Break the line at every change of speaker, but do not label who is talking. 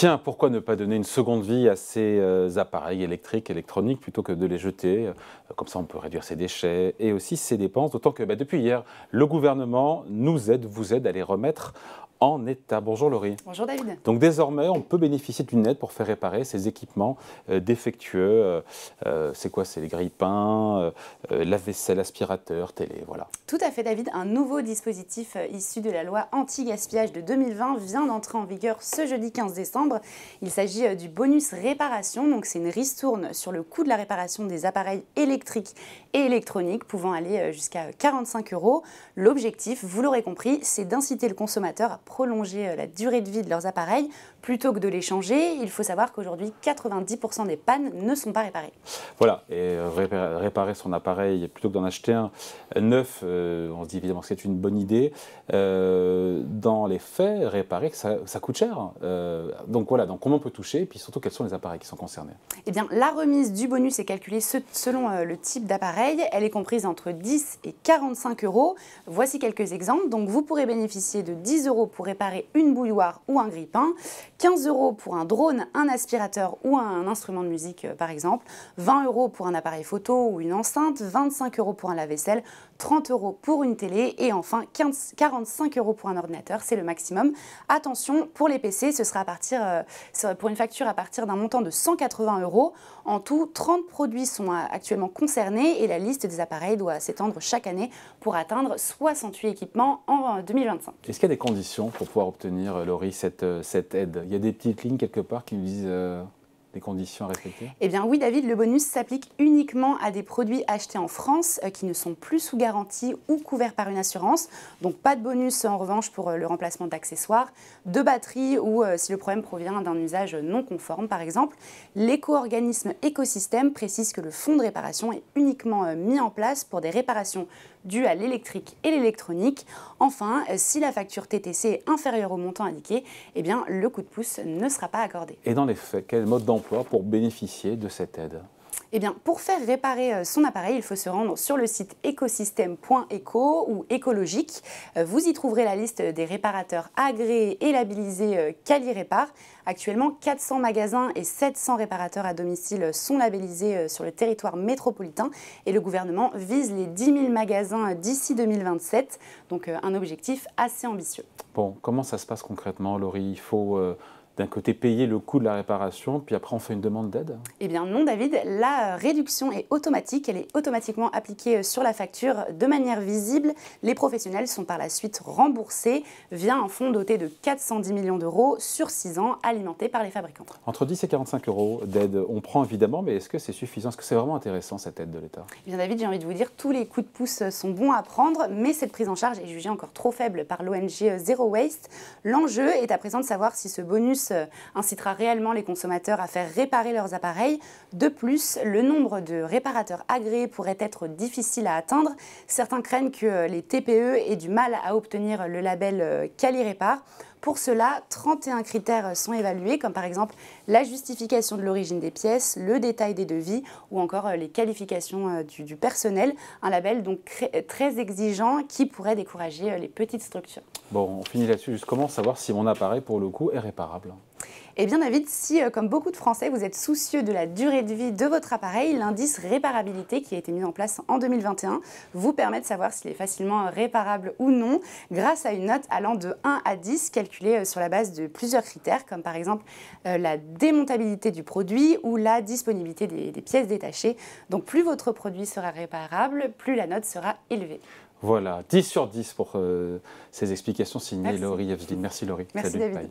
Tiens, pourquoi ne pas donner une seconde vie à ces appareils électriques, électroniques, plutôt que de les jeter? Comme ça, on peut réduire ses déchets et aussi ses dépenses, d'autant que depuis hier, le gouvernement nous aide, vous aide à les remettre en état. Bonjour Laurie.
Bonjour David.
Donc désormais, on peut bénéficier d'une aide pour faire réparer ces équipements défectueux. C'est quoi? C'est les grille-pains, lave-vaisselle, aspirateur, télé, voilà.
Tout à fait David, un nouveau dispositif issu de la loi anti-gaspillage de 2020 vient d'entrer en vigueur ce jeudi 15 décembre. Il s'agit du bonus réparation, donc c'est une ristourne sur le coût de la réparation des appareils électriques et électroniques pouvant aller jusqu'à 45 €. L'objectif, vous l'aurez compris, c'est d'inciter le consommateur à prolonger la durée de vie de leurs appareils plutôt que de les changer. Il faut savoir qu'aujourd'hui, 90% des pannes ne sont pas réparées.
Voilà, et réparer son appareil plutôt que d'en acheter un neuf, on se dit évidemment que c'est une bonne idée. Dans les faits, réparer, ça coûte cher. Donc voilà, donc comment on peut toucher et puis surtout quels sont les appareils qui sont concernés?
Eh bien, la remise du bonus est calculée selon le type d'appareil. Elle est comprise entre 10 et 45 €. Voici quelques exemples. Donc vous pourrez bénéficier de 10 € pour réparer une bouilloire ou un grille-pain, 15 € pour un drone, un aspirateur ou un instrument de musique par exemple, 20 € pour un appareil photo ou une enceinte, 25 € pour un lave-vaisselle, 30 € pour une télé et enfin 45 € pour un ordinateur, c'est le maximum. Attention, pour les PC, ce sera pour une facture à partir d'un montant de 180 €. En tout, 30 produits sont actuellement concernés et la liste des appareils doit s'étendre chaque année pour atteindre 68 équipements en 2025.
Est-ce qu'il y a des conditions pour pouvoir obtenir, Laurie, cette aide? Il y a des petites lignes quelque part qui nous disent des conditions à respecter?
Eh bien oui David, le bonus s'applique uniquement à des produits achetés en France qui ne sont plus sous garantie ou couverts par une assurance. Donc pas de bonus en revanche pour le remplacement d'accessoires, de batteries ou si le problème provient d'un usage non conforme par exemple. L'éco-organisme Écosystème précise que le fonds de réparation est uniquement mis en place pour des réparations dues à l'électrique et l'électronique. Enfin, si la facture TTC est inférieure au montant indiqué, eh bien le coup de pouce ne sera pas accordé.
Et dans les faits, quel mode d'emploi pour bénéficier de cette aide?
Eh bien, pour faire réparer son appareil, il faut se rendre sur le site écosystème.eco ou écologique. Vous y trouverez la liste des réparateurs agréés et labellisés Quali-Répar. Actuellement, 400 magasins et 700 réparateurs à domicile sont labellisés sur le territoire métropolitain et le gouvernement vise les 10 000 magasins d'ici 2027, donc un objectif assez ambitieux.
Bon, comment ça se passe concrètement, Laurie? Il faut d'un côté payer le coût de la réparation, puis après on fait une demande d'aide? Eh
bien non David, la réduction est automatique, elle est automatiquement appliquée sur la facture de manière visible. Les professionnels sont par la suite remboursés via un fonds doté de 410 millions € sur 6 ans, alimenté par les fabricants.
Entre 10 et 45 € d'aide, on prend évidemment, mais est-ce que c'est suffisant? Est-ce que c'est vraiment intéressant cette aide de l'État?
Eh bien David, j'ai envie de vous dire, tous les coups de pouce sont bons à prendre, mais cette prise en charge est jugée encore trop faible par l'ONG Zero Waste. L'enjeu est à présent de savoir si ce bonus incitera réellement les consommateurs à faire réparer leurs appareils. De plus, le nombre de réparateurs agréés pourrait être difficile à atteindre. Certains craignent que les TPE aient du mal à obtenir le label Quali-Répar. Pour cela, 31 critères sont évalués, comme par exemple la justification de l'origine des pièces, le détail des devis ou encore les qualifications du personnel. Un label donc très exigeant qui pourrait décourager les petites structures.
Bon, on finit là-dessus. Juste comment savoir si mon appareil, pour le coup, est réparable?
Eh bien David, si comme beaucoup de Français, vous êtes soucieux de la durée de vie de votre appareil, l'indice réparabilité qui a été mis en place en 2021 vous permet de savoir s'il est facilement réparable ou non grâce à une note allant de 1 à 10 calculée sur la base de plusieurs critères comme par exemple la démontabilité du produit ou la disponibilité des pièces détachées. Donc plus votre produit sera réparable, plus la note sera élevée.
Voilà, 10 sur 10 pour ces explications signées Laurie Yevzdin. Merci Laurie.
Merci
Salut.
David.
Bye.